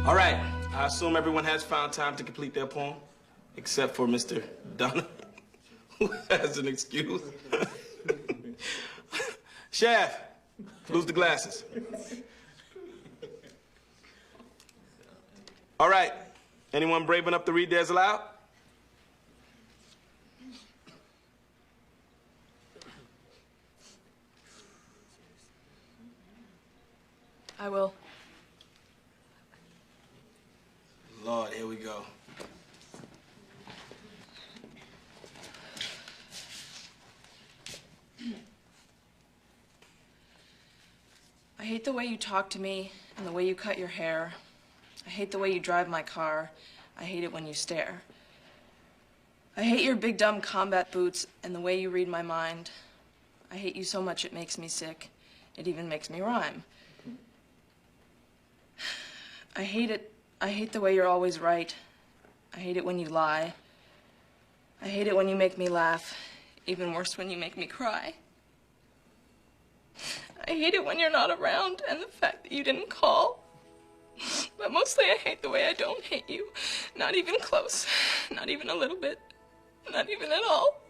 All right, I assume everyone has found time to complete their poem, except for Mr. Donna, who has an excuse. Chef, lose the glasses. All right, anyone brave enough to read theirs aloud? I will. Lord, here we go. I hate the way you talk to me and the way you cut your hair. I hate the way you drive my car. I hate it when you stare. I hate your big dumb combat boots and the way you read my mind. I hate you so much it makes me sick. It even makes me rhyme. I hate it. I hate the way you're always right. I hate it when you lie. I hate it when you make me laugh. Even worse when you make me cry. I hate it when you're not around and the fact that you didn't call. But mostly I hate the way I don't hate you. Not even close. Not even a little bit. Not even at all.